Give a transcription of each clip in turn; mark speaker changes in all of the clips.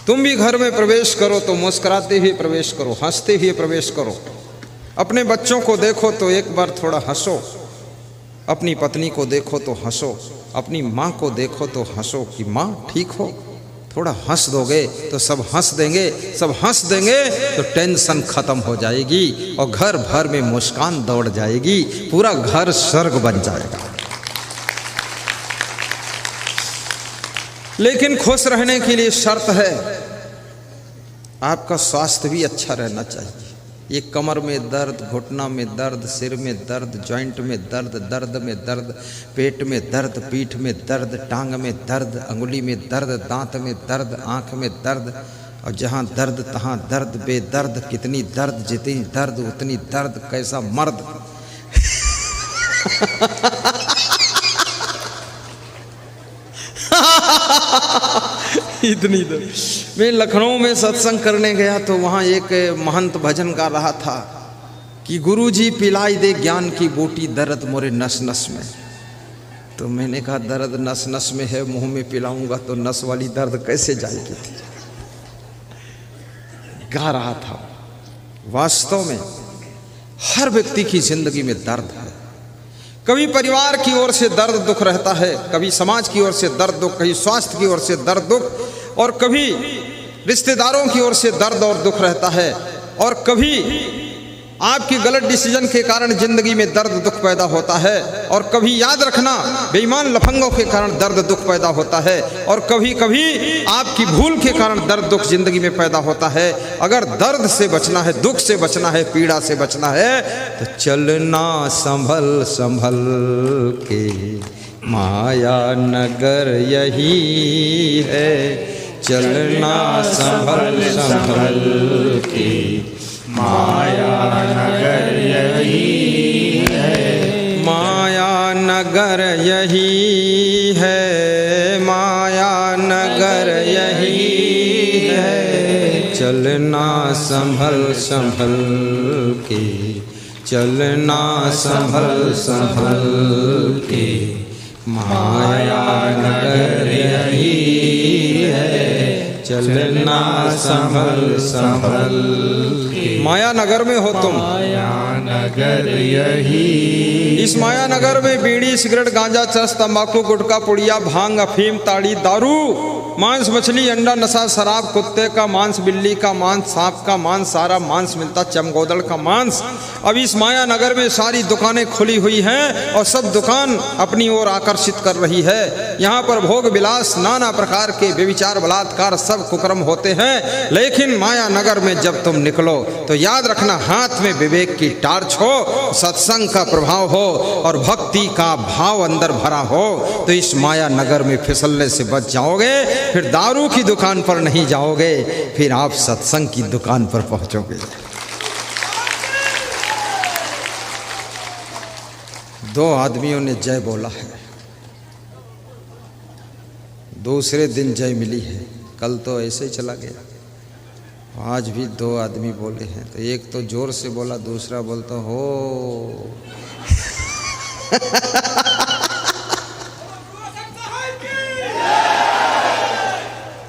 Speaker 1: तुम भी घर में प्रवेश करो तो मुस्कुराते हुए प्रवेश करो, हंसते हुए प्रवेश करो। अपने बच्चों को देखो तो एक बार थोड़ा हंसो, अपनी पत्नी को देखो तो हंसो, अपनी माँ को देखो तो हंसो कि माँ ठीक हो। थोड़ा हंस दोगे तो सब हंस देंगे, सब हंस देंगे तो टेंशन खत्म हो जाएगी और घर भर में मुस्कान दौड़ जाएगी, पूरा घर स्वर्ग बन जाएगा। लेकिन खुश रहने के लिए शर्त है, आपका स्वास्थ्य भी अच्छा रहना चाहिए। ये कमर में दर्द, घुटना में दर्द, सिर में दर्द, जॉइंट में दर्द, दर्द में दर्द, पेट में दर्द, पीठ में दर्द, टांग में दर्द, अंगुली में दर्द, दांत में दर्द, आँख में दर्द, और जहाँ दर्द तहाँ दर्द, बेदर्द कितनी दर्द, जितनी दर्द उतनी दर्द, कैसा मर्द। इतनी दर्द। मैं लखनऊ में सत्संग करने गया तो वहाँ एक महंत भजन गा रहा था कि गुरुजी पिलाई दे ज्ञान की बूटी, दर्द मोरे नस नस में। तो मैंने कहा दर्द नस नस में है, मुंह में पिलाऊंगा तो नस वाली दर्द कैसे जाएगी। गा रहा था। वास्तव में हर व्यक्ति की जिंदगी में दर्द है। कभी परिवार की ओर से दर्द दुख रहता है, कभी समाज की ओर से दर्द दुख, कभी स्वास्थ्य की ओर से दर्द दुख, और कभी रिश्तेदारों की ओर से दर्द और दुख रहता है, और कभी आपकी गलत डिसीजन के कारण जिंदगी में दर्द दुख पैदा होता है, और कभी याद रखना बेईमान लफंगों के कारण दर्द दुख पैदा होता है, और कभी कभी आपकी भूल के कारण दर्द दुख जिंदगी में पैदा होता है। अगर दर्द से बचना है, दुख से बचना है, पीड़ा से बचना है तो चलना संभल संभल के, माया नगर यही है। चलना संभल संभल के, माया नगर यही है। माया नगर यही है, माया नगर यही है। चलना संभल संभल के, चलना संभल संभल के, माया नगर यही है। चलना संभल संभल के। माया नगर में हो तुम, माया नगर यही। इस माया नगर में बीड़ी, सिगरेट, गांजा, चरस, तंबाकू, गुटखा, पुड़िया, भांग, अफीम, ताड़ी, दारू, मांस, मछली, अंडा, नशा, शराब, कुत्ते का मांस, बिल्ली का मांस, सांप का मांस, सारा मांस मिलता, चमगोदड़ का मांस। अब इस माया नगर में सारी दुकानें खुली हुई हैं और सब दुकान अपनी ओर आकर्षित कर रही है। यहाँ पर भोग विलास, नाना प्रकार के व्यभिचार, बलात्कार, सब कुकर्म होते हैं। लेकिन माया नगर में जब तुम निकलो तो याद रखना, हाथ में विवेक की टार्च हो, सत्संग का प्रभाव हो और भक्ति का भाव अंदर भरा हो तो इस माया नगर में फिसलने से बच जाओगे। फिर दारू की दुकान पर नहीं जाओगे, फिर आप सत्संग की दुकान पर पहुंचोगे। दो आदमियों ने जय बोला है, दूसरे दिन जय मिली है। कल तो ऐसे ही चला गया, आज भी दो आदमी बोले हैं। तो एक तो जोर से बोला, दूसरा बोलता हो।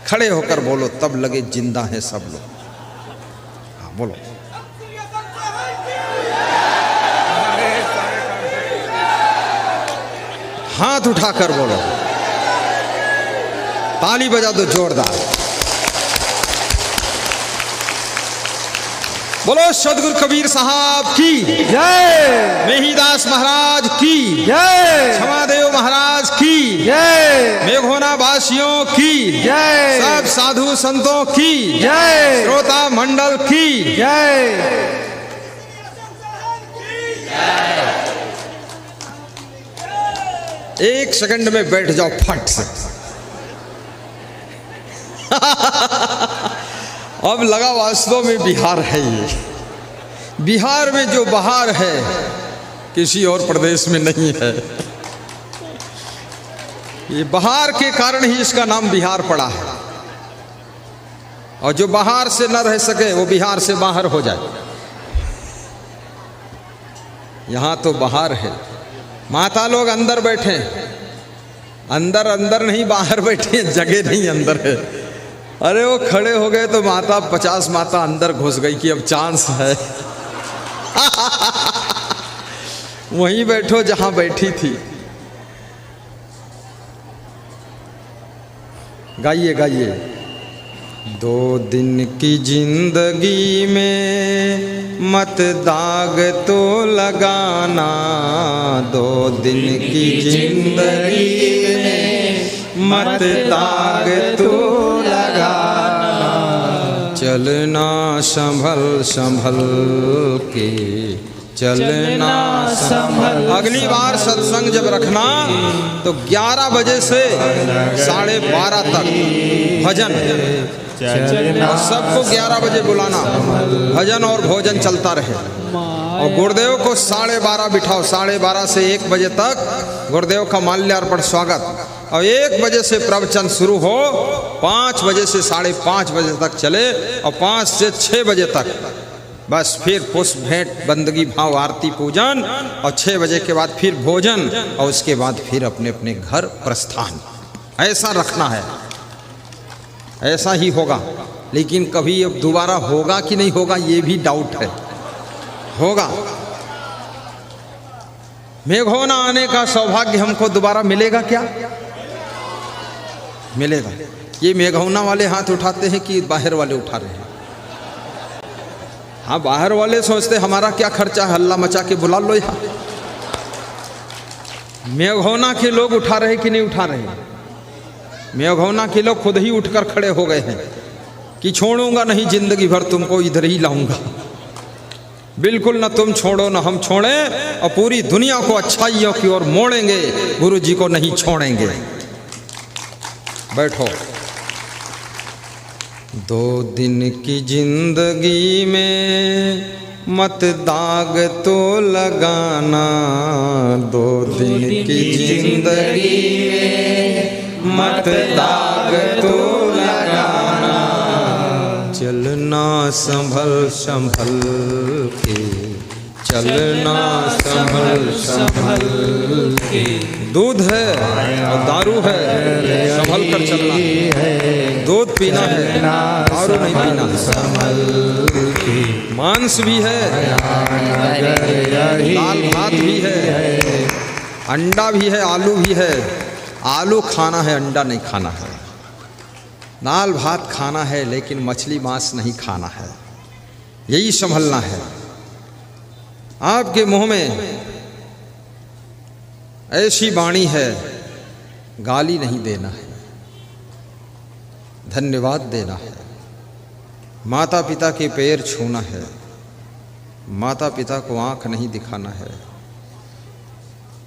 Speaker 1: खड़े होकर बोलो, तब लगे जिंदा हैं सब लोग। हाँ बोलो। हाथ उठाकर बोलो, ताली बजा दो जोरदार। बोलो सदगुरु कबीर साहब की जय, मेहीदास महाराज की जय, क्षमादेव महाराज की जय, मेघोना वासियों की जय, सब साधु संतों की जय, श्रोता मंडल की जय। एक सेकंड में बैठ जाओ फट से। अब लगा वास्तव में बिहार है ये। बिहार में जो बहार है किसी और प्रदेश में नहीं है। ये बहार के कारण ही इसका नाम बिहार पड़ा है। और जो बाहर से न रह सके वो बिहार से बाहर हो जाए। यहाँ तो बाहर है, माता लोग अंदर बैठे, अंदर अंदर नहीं बाहर बैठे, जगह नहीं अंदर है। अरे वो खड़े हो गए तो माता 50 माता अंदर घुस गई कि अब चांस है। वहीं बैठो जहां बैठी थी। गाइए गाइए। 2 दिन की जिंदगी में मत दाग तो लगाना, 2 दिन की जिंदगी में मत दाग तो लगाना, चलना संभल संभल के, चलना संभल। अगली बार सत्संग जब रखना तो 11 बजे से 12:30 तक भजन, और सबको 11 बजे बुलाना, भजन और भोजन चलता रहे। और गुरुदेव को 12:30 बिठाओ, 12:30 से 1 बजे तक गुरुदेव का माल्यार्पण स्वागत, और 1 बजे से प्रवचन शुरू हो, 5 बजे से 5:30 बजे तक चले, और 5 से 6 बजे तक बस फिर पुष्प भेंट, बंदगी भाव, आरती पूजन, और 6 बजे के बाद फिर भोजन, और उसके बाद फिर अपने अपने घर प्रस्थान। ऐसा रखना है, ऐसा ही होगा। लेकिन कभी अब दोबारा होगा कि नहीं होगा ये भी डाउट है। होगा। मेघोना आने का सौभाग्य हमको दोबारा मिलेगा क्या? मिलेगा। ये मेघौना वाले हाथ उठाते हैं कि बाहर वाले उठा रहे हैं? हाँ, बाहर वाले सोचते हमारा क्या खर्चा, हल्ला मचा के बुला लो यहाँ। मेघौना के लोग उठा रहे कि नहीं उठा रहे? मेघौना के लोग खुद ही उठकर खड़े हो गए हैं कि छोड़ूंगा नहीं, जिंदगी भर तुमको इधर ही लाऊंगा। बिल्कुल न तुम छोड़ो न हम छोड़े, और पूरी दुनिया को अच्छाइयों की ओर मोड़ेंगे, गुरु जी को नहीं छोड़ेंगे। बैठो। 2 दिन की जिंदगी में मत दाग तो लगाना, 2 दिन की जिंदगी में मत दाग तो लगाना, चलना संभल संभल के, चलना संभल संभल के। दूध है और दारू है, संभल कर चलना है। दूध पीना है, दारू नहीं पीना है। मांस भी है, दाल भात भी है, अंडा भी है, आलू भी है। आलू खाना है, अंडा नहीं खाना है। दाल भात खाना है, लेकिन मछली मांस नहीं खाना है। यही संभलना है। आपके मुंह में ऐसी वाणी है, गाली नहीं देना है, धन्यवाद देना है, माता पिता के पैर छूना है, माता पिता को आंख नहीं दिखाना है,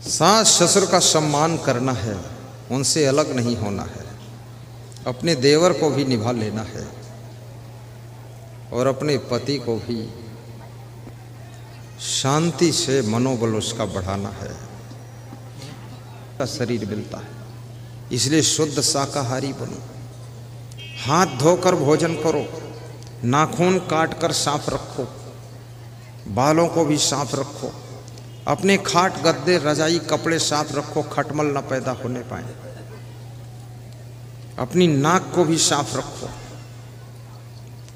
Speaker 1: सास ससुर का सम्मान करना है, उनसे अलग नहीं होना है, अपने देवर को भी निभा लेना है, और अपने पति को भी शांति से मनोबल उसका बढ़ाना है। का शरीर मिलता है, इसलिए शुद्ध शाकाहारी बनो। हाथ धोकर भोजन करो, नाखून काट कर साफ रखो, बालों को भी साफ रखो, अपने खाट गद्दे रजाई कपड़े साफ रखो, खटमल न पैदा होने पाए। अपनी नाक को भी साफ रखो,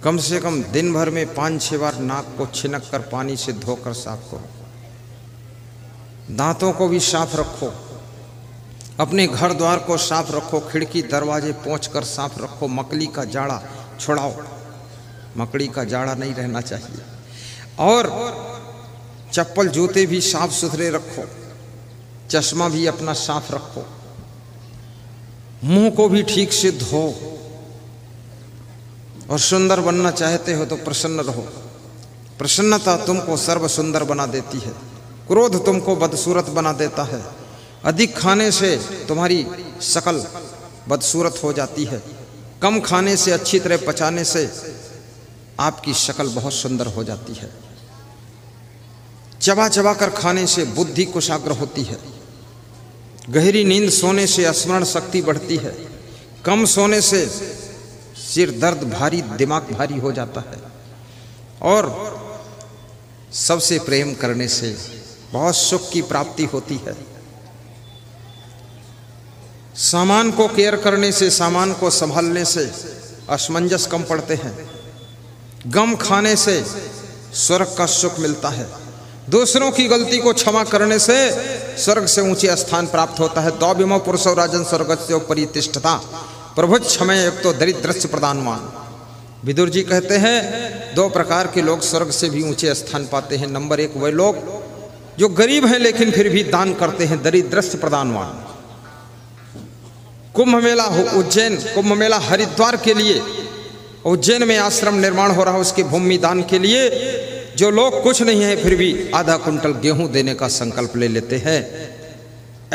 Speaker 1: कम से कम दिन भर में 5-6 बार नाक को छिनक कर पानी से धोकर साफ करो। दांतों को भी साफ रखो, अपने घर द्वार को साफ रखो, खिड़की दरवाजे पोंछ कर साफ रखो। मकड़ी का जाड़ा छुड़ाओ, मकड़ी का जाड़ा नहीं रहना चाहिए। और चप्पल जूते भी साफ सुथरे रखो, चश्मा भी अपना साफ रखो, मुंह को भी ठीक से धो। और सुंदर बनना चाहते हो तो प्रसन्न रहो। प्रसन्नता तुमको सर्व सुंदर बना देती है, क्रोध तुमको बदसूरत बना देता है। अधिक खाने से तुम्हारी शकल बदसूरत हो जाती है, कम खाने से, अच्छी तरह पचाने से आपकी शक्ल बहुत सुंदर हो जाती है। चबा चबा कर खाने से बुद्धि कुशाग्र होती है। गहरी नींद सोने से स्मरण शक्ति बढ़ती है। कम सोने से सिर दर्द भारी, दिमाग भारी हो जाता है। और सबसे प्रेम करने से बहुत सुख की प्राप्ति होती है। सामान को केयर करने से, सामान को संभालने से असमंजस कम पड़ते हैं। गम खाने से स्वर्ग का सुख मिलता है। दूसरों की गलती को क्षमा करने से स्वर्ग से ऊंचे स्थान प्राप्त होता है। द्विमो पुरुषो राजन स्वर्गस्य परितिष्ठता प्रभु क्षमय एक तो दरिद्रस्य प्रदानवान। विदुर जी कहते हैं 2 प्रकार के लोग स्वर्ग से भी ऊंचे स्थान पाते हैं। नंबर 1 वे लोग जो गरीब हैं लेकिन फिर भी दान करते हैं, दरिद्रस्य प्रदानवान। कुंभ मेला हो उज्जैन, कुंभ मेला हरिद्वार के लिए उज्जैन में आश्रम निर्माण हो रहा है, उसके भूमि दान के लिए जो लोग कुछ नहीं है फिर भी आधा कुंटल गेहूं देने का संकल्प ले लेते हैं,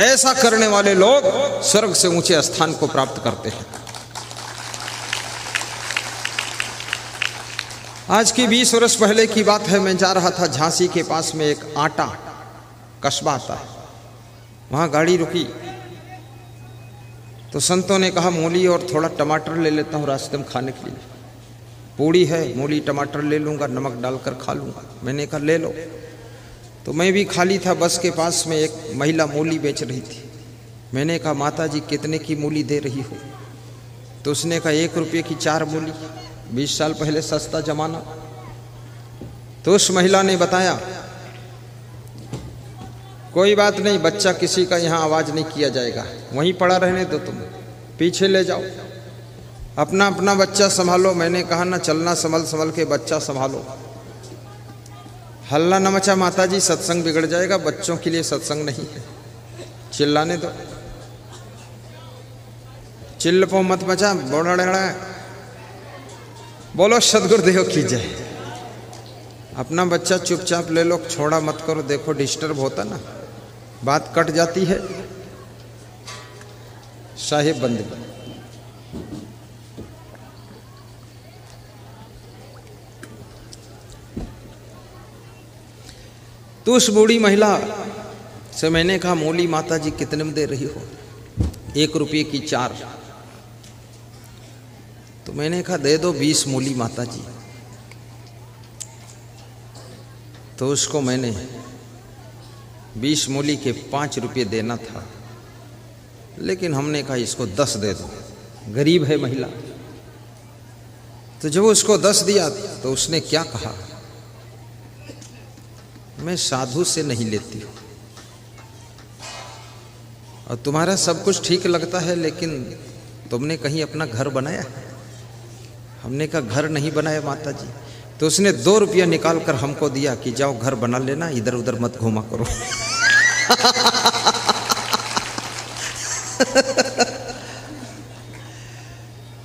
Speaker 1: ऐसा करने वाले लोग स्वर्ग से ऊंचे स्थान को प्राप्त करते हैं। आज की 20 वर्ष पहले की बात है। मैं जा रहा था झांसी के पास में एक आटा कस्बा आता है, वहाँ गाड़ी रुकी तो संतों ने कहा मूली और थोड़ा टमाटर ले लेता हूँ रास्ते में खाने के लिए। पूड़ी है, मूली टमाटर ले लूँगा, नमक डालकर खा लूँगा। मैंने कहा ले लो। तो मैं भी खाली था। बस के पास में एक महिला मूली बेच रही थी। मैंने कहा माता जी कितने की मूली दे रही हो? तो उसने कहा 1 रुपये की 4 मूली। 20 साल पहले सस्ता जमाना। तो उस महिला ने बताया कोई बात नहीं, बच्चा किसी का यहाँ आवाज़ नहीं किया जाएगा, वहीं पड़ा रहने दो, तुम पीछे ले जाओ, अपना अपना बच्चा संभालो। मैंने कहा ना चलना संभल संभल के बच्चा संभालो, हल्ला न मचा माता जी, सत्संग बिगड़ जाएगा, बच्चों के लिए सत्संग नहीं है, चिल्लाने दो। चिल्ल पो मत मचा, बोलो सदगुरुदेव की जय। अपना बच्चा चुपचाप ले लो, छोड़ा मत करो। देखो डिस्टर्ब होता ना, बात कट जाती है। साहिब बंदे तो उस बूढ़ी महिला से मैंने कहा मूली माता जी कितने में दे रही हो? 1 रुपये की 4। तो मैंने कहा दे दो 20 मूली माता जी। तो उसको मैंने 20 मूली के 5 रुपये देना था, लेकिन हमने कहा इसको 10 दे दो, गरीब है महिला। तो जब उसको 10 दिया तो उसने क्या कहा, मैं साधु से नहीं लेती हूँ और तुम्हारा सब कुछ ठीक लगता है, लेकिन तुमने कहीं अपना घर बनाया है? हमने कहा घर नहीं बनाया माता जी। तो उसने 2 रुपया निकाल कर हमको दिया कि जाओ घर बना लेना, इधर उधर मत घूमा करो।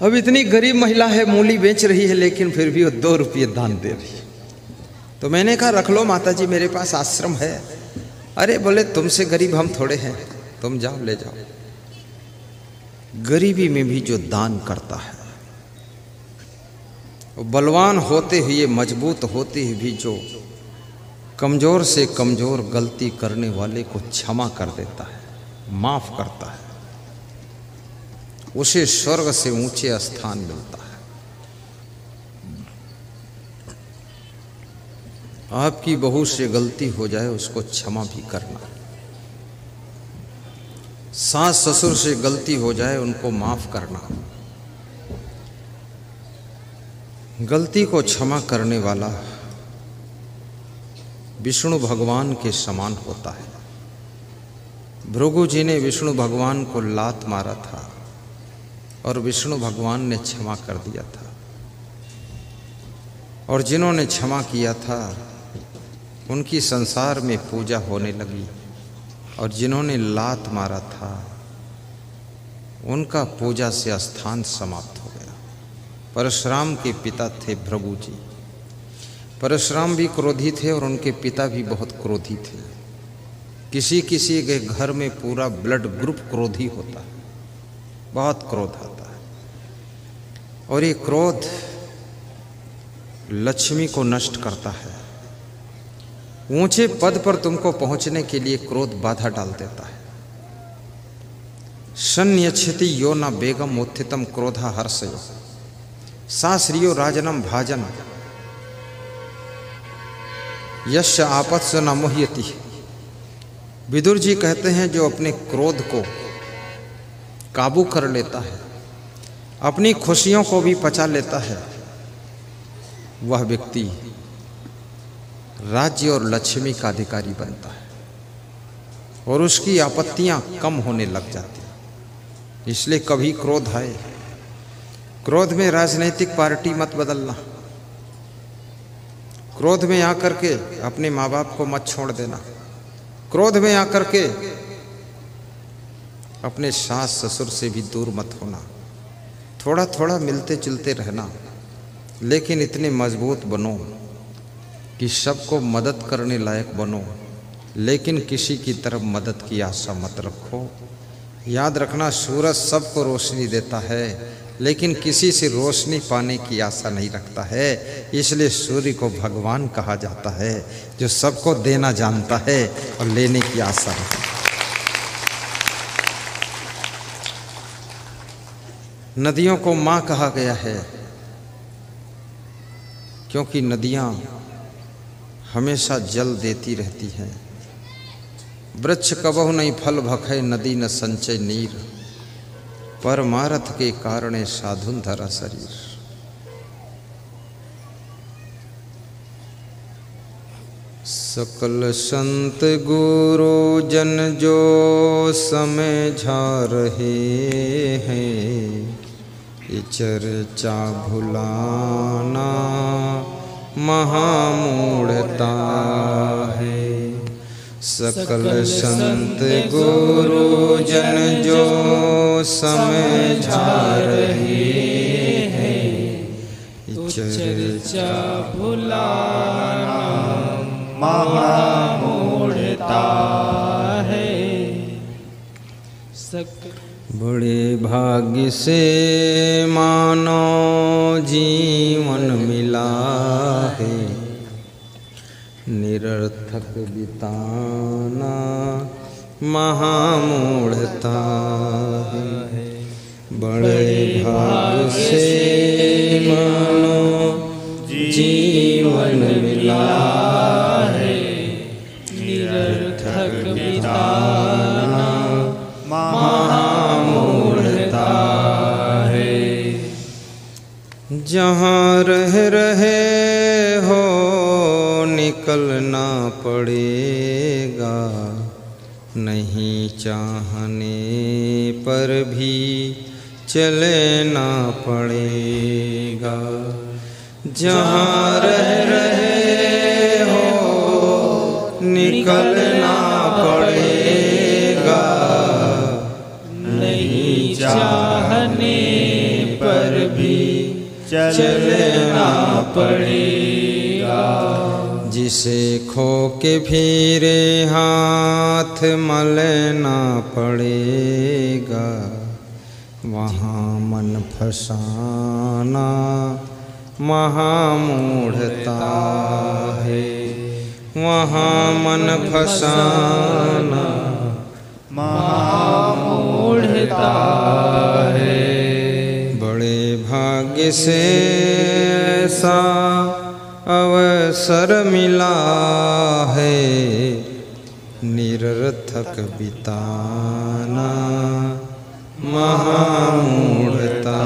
Speaker 1: अब इतनी गरीब महिला है, मूली बेच रही है, लेकिन फिर भी वो 2 रुपये दान दे रही है। तो मैंने कहा रख लो माता जी, मेरे पास आश्रम है। अरे बोले तुमसे गरीब हम थोड़े हैं, तुम जाओ ले जाओ। गरीबी में भी जो दान करता है, बलवान होते हुए मजबूत होते हुए भी जो कमज़ोर से कमज़ोर गलती करने वाले को क्षमा कर देता है, माफ़ करता है, उसे स्वर्ग से ऊंचे स्थान मिलता है। आपकी बहू से गलती हो जाए उसको क्षमा भी करना, सास ससुर से गलती हो जाए उनको माफ़ करना। गलती को क्षमा करने वाला विष्णु भगवान के समान होता है। भृगु जी ने विष्णु भगवान को लात मारा था और विष्णु भगवान ने क्षमा कर दिया था, और जिन्होंने क्षमा किया था उनकी संसार में पूजा होने लगी, और जिन्होंने लात मारा था उनका पूजा से स्थान समाप्त हो गया। परशुराम के पिता थे भृगु जी। परशुराम भी क्रोधी थे और उनके पिता भी बहुत क्रोधी थे। किसी किसी के घर में पूरा ब्लड ग्रुप क्रोधी होता है, बहुत क्रोध आता है, और ये क्रोध लक्ष्मी को नष्ट करता है। ऊंचे पद पर तुमको पहुंचने के लिए क्रोध बाधा डाल देता है। संयच्छति यो न बेगम उत्थितम क्रोधा हर्षयो साश्रियो राजनम भाजन यश आपत्स न मोह्यति। विदुर जी कहते हैं जो अपने क्रोध को काबू कर लेता है, अपनी खुशियों को भी पचा लेता है, वह व्यक्ति राज्य और लक्ष्मी का अधिकारी बनता है और उसकी आपत्तियां कम होने लग जाती हैं। इसलिए कभी क्रोध आए, क्रोध में राजनीतिक पार्टी मत बदलना, क्रोध में आकर के अपने माँ बाप को मत छोड़ देना, क्रोध में आकर के अपने सास ससुर से भी दूर मत होना। थोड़ा थोड़ा मिलते जुलते रहना, लेकिन इतने मजबूत बनो कि सबको मदद करने लायक बनो, लेकिन किसी की तरफ मदद की आशा मत रखो। याद रखना, सूरज सबको रोशनी देता है, लेकिन किसी से रोशनी पाने की आशा नहीं रखता है। इसलिए सूर्य को भगवान कहा जाता है, जो सबको देना जानता है और लेने की आशा रखता है। नदियों को माँ कहा गया है, क्योंकि नदियाँ हमेशा जल देती रहती हैं। वृक्ष कबहु नहीं फल भखे, नदी न संचय नीर, परमारथ के कारणे साधुन धरा शरीर। सकल संत गुरु जन जो समझा रहे हैं, ये चर्चा भुलाना महामूढ़ता है। सकल संत गुरु जन जो समझा रहे हैं, चर्चा भुलाना महामूढ़ता है। बड़े भाग्य से मानो जीवन मिला है, निरर्थक बिताना महामूढ़ता है। बड़े भाग्य से मानो जीवन मिला है, निरर्थक बिताना महामूढ़ता है। जहाँ रह रहे हो निकलना पड़ेगा, नहीं चाहने पर भी चलना पड़ेगा। जहाँ रह रहे हो निकलना पड़ेगा, नहीं चाहने पर भी चलना पड़ेगा। जिसे खो के फिरे हाथ मलना पड़ेगा, वहाँ मन फसाना महामूढ़ता है। वहाँ मन फसाना महामूढ़ता है। बड़े भाग्य से ऐसा अवसर मिला है, निरर्थक बिताना महामूढ़ता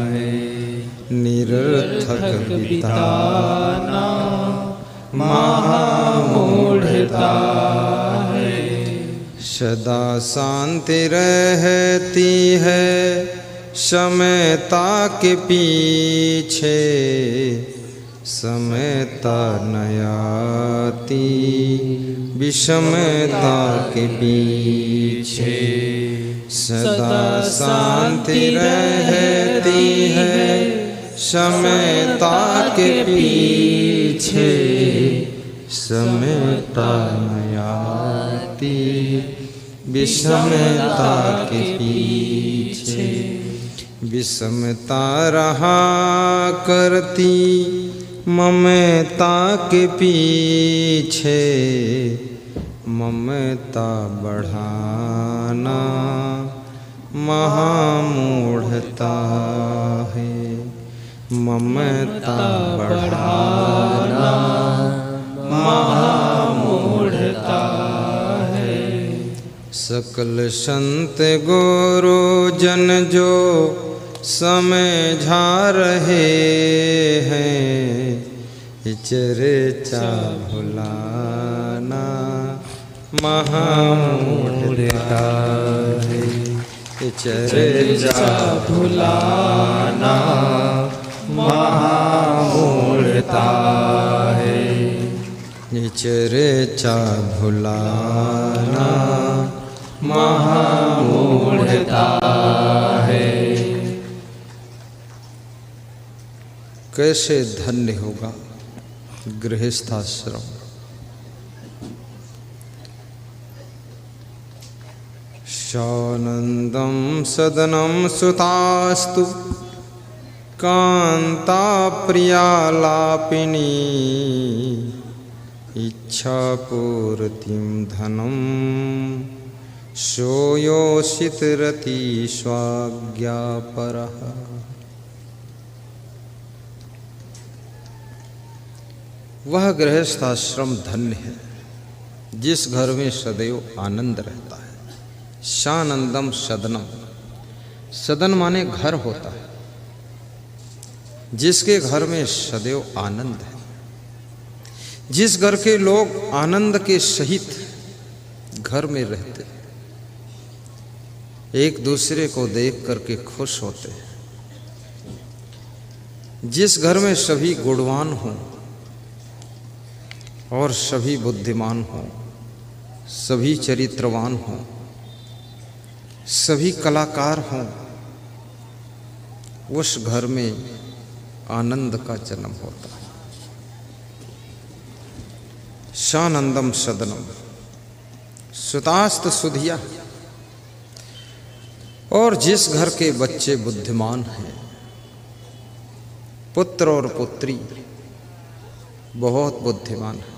Speaker 1: है। निरर्थक बिताना महामूढ़ता है। सदा शांति रहती है समयता के पीछे, समयता नयाती विषमता के पीछे। सदा शांति रहती है समयता के पीछे, समयता नयाती विषमता के पीछे। विषमता रहा करती ममता के पीछे, ममता बढ़ाना महामूढ़ता है। ममता बढ़ाना महामूढ़ता है। सकल संत गुरु जन जो समझा रहे हैं, चर्चा भुलाना महामूढ़ता है। चर्चा
Speaker 2: भुलाना महामूढ़ता है।
Speaker 1: चर्चा भुलाना
Speaker 2: महामूढ़ता है।
Speaker 1: कैसे धन्य होगा गृहस्थाश्रम। शानंदम सदनम सुतास्तु कांता प्रियालापिनी, इच्छा पूर्तिम धनम सोयोषित रति स्वाज्ञापरः। वह गृहस्थाश्रम धन्य है जिस घर में सदैव आनंद रहता है। शानंदम सदनम, सदन माने घर होता है, जिसके घर में सदैव आनंद है, जिस घर के लोग आनंद के सहित घर में रहते हैं, एक दूसरे को देख करके खुश होते हैं, जिस घर में सभी गुणवान हों और सभी बुद्धिमान हों, सभी चरित्रवान हों, सभी कलाकार हों, उस घर में आनंद का जन्म होता है। शानंदम सदनम सुतास्त सुधिया, और जिस घर के बच्चे बुद्धिमान हैं, पुत्र और पुत्री बहुत बुद्धिमान है,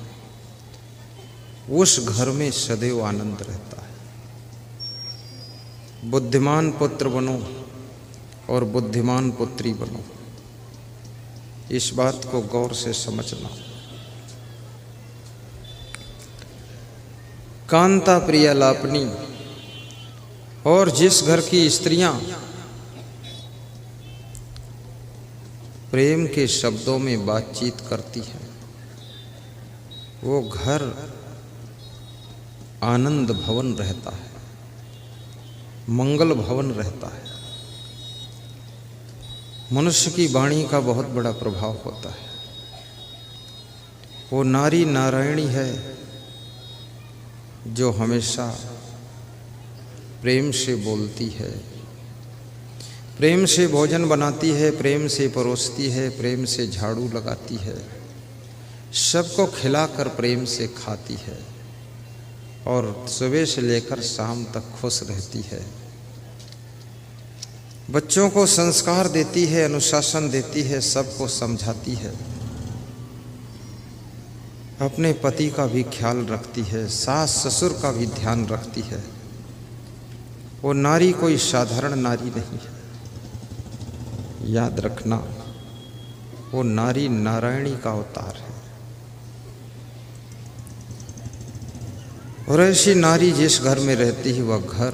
Speaker 1: उस घर में सदैव आनंद रहता है। बुद्धिमान पुत्र बनो और बुद्धिमान पुत्री बनो, इस बात को गौर से समझना। कांता प्रिया लापनी, और जिस घर की स्त्रियां प्रेम के शब्दों में बातचीत करती हैं, वो घर आनंद भवन रहता है, मंगल भवन रहता है। मनुष्य की वाणी का बहुत बड़ा प्रभाव होता है। वो नारी नारायणी है जो हमेशा प्रेम से बोलती है, प्रेम से भोजन बनाती है, प्रेम से परोसती है, प्रेम से झाड़ू लगाती है, सबको खिलाकर प्रेम से खाती है और सुबह से लेकर शाम तक खुश रहती है। बच्चों को संस्कार देती है, अनुशासन देती है, सबको समझाती है, अपने पति का भी ख्याल रखती है, सास ससुर का भी ध्यान रखती है। वो नारी कोई साधारण नारी नहीं है, याद रखना, वो नारी नारायणी का अवतार है। और ऐसी नारी जिस घर में रहती है, वह घर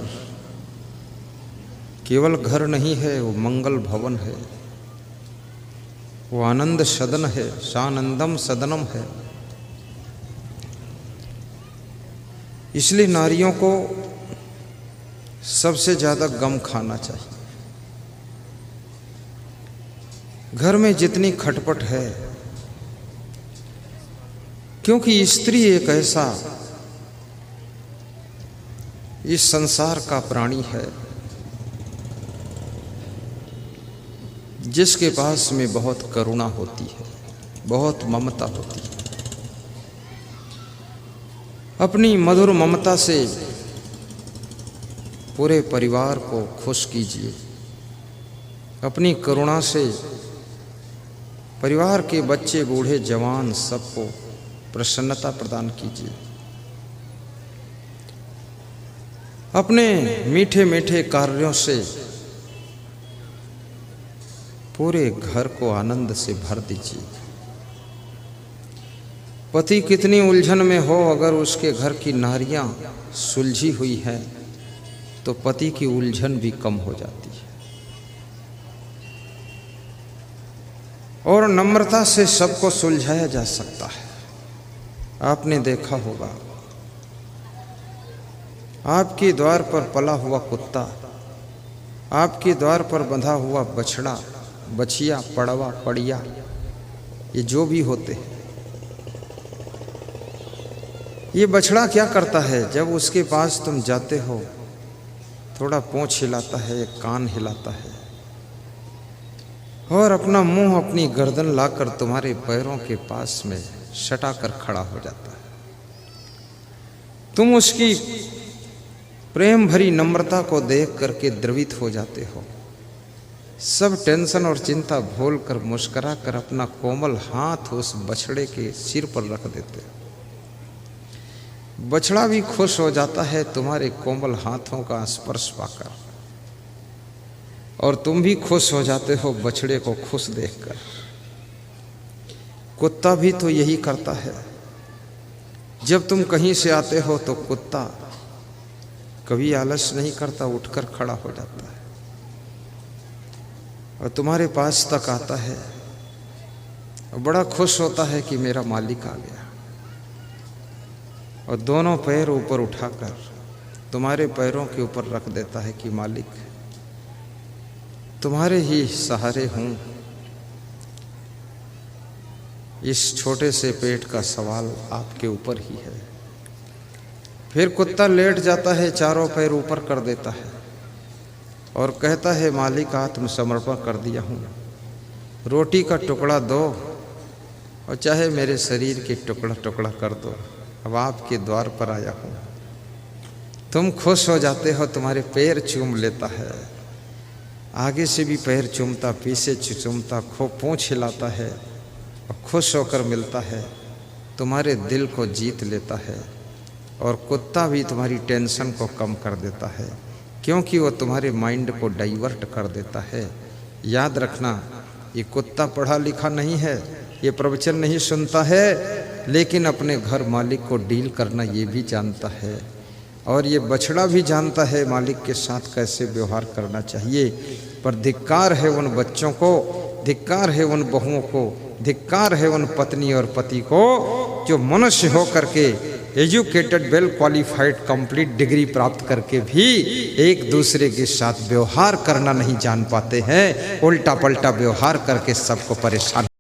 Speaker 1: केवल घर नहीं है, वो मंगल भवन है, वो आनंद सदन है, शानंदम सदनम है। इसलिए नारियों को सबसे ज्यादा गम खाना चाहिए। घर में जितनी खटपट है, क्योंकि स्त्री एक ऐसा इस संसार का प्राणी है जिसके पास में बहुत करुणा होती है, बहुत ममता होती है। अपनी मधुर ममता से पूरे परिवार को खुश कीजिए, अपनी करुणा से परिवार के बच्चे बूढ़े जवान सबको प्रसन्नता प्रदान कीजिए। अपने मीठे मीठे कार्यों से पूरे घर को आनंद से भर दीजिए। पति कितनी उलझन में हो, अगर उसके घर की नारियां सुलझी हुई हैं तो पति की उलझन भी कम हो जाती है। और नम्रता से सबको सुलझाया जा सकता है। आपने देखा होगा, आपके द्वार पर पला हुआ कुत्ता, आपके द्वार पर बंधा हुआ बछड़ा, बछिया, पड़वा, पड़िया, ये जो भी होते हैं, ये बछड़ा क्या करता है? जब उसके पास तुम जाते हो, थोड़ा पूंछ हिलाता है, एक कान हिलाता है और अपना मुंह, अपनी गर्दन लाकर तुम्हारे पैरों के पास में सटा कर खड़ा हो जाता है। तुम उसकी प्रेम भरी नम्रता को देख करके द्रवित हो जाते हो। सब टेंशन और चिंता भूल कर, मुस्कुरा कर अपना कोमल हाथ उस बछड़े के सिर पर रख देते हो। बछड़ा भी खुश हो जाता है तुम्हारे कोमल हाथों का स्पर्श पाकर, और तुम भी खुश हो जाते हो बछड़े को खुश देखकर। कुत्ता भी तो यही करता है। जब तुम कहीं से आते हो तो कुत्ता कभी आलस नहीं करता, उठकर खड़ा हो जाता है और तुम्हारे पास तक आता है और बड़ा खुश होता है कि मेरा मालिक आ गया, और दोनों पैर ऊपर उठाकर तुम्हारे पैरों के ऊपर रख देता है कि मालिक, तुम्हारे ही सहारे हूँ। इस छोटे से पेट का सवाल आपके ऊपर ही है। फिर कुत्ता लेट जाता है, चारों पैर ऊपर कर देता है और कहता है, मालिक आत्मसमर्पण कर दिया हूँ, रोटी का टुकड़ा दो और चाहे मेरे शरीर के टुकड़ा टुकड़ा कर दो, अब आपके द्वार पर आया हूँ। तुम खुश हो जाते हो, तुम्हारे पैर चूम लेता है, आगे से भी पैर चूमता, पीछे चूमता, खूब पूंछ हिलाता है और खुश होकर मिलता है, तुम्हारे दिल को जीत लेता है। और कुत्ता भी तुम्हारी टेंशन को कम कर देता है, क्योंकि वो तुम्हारे माइंड को डाइवर्ट कर देता है। याद रखना, ये कुत्ता पढ़ा लिखा नहीं है, ये प्रवचन नहीं सुनता है, लेकिन अपने घर मालिक को डील करना ये भी जानता है। और ये बछड़ा भी जानता है मालिक के साथ कैसे व्यवहार करना चाहिए। पर धिक्कार है उन बच्चों को, धिक्कार है उन बहुओं को, धिक्कार है उन पत्नी और पति को जो मनुष्य हो करके, educated, well qualified, complete degree प्राप्त करके भी एक दूसरे के साथ व्यवहार करना नहीं जान पाते हैं, उल्टा पल्टा व्यवहार करके सबको परेशान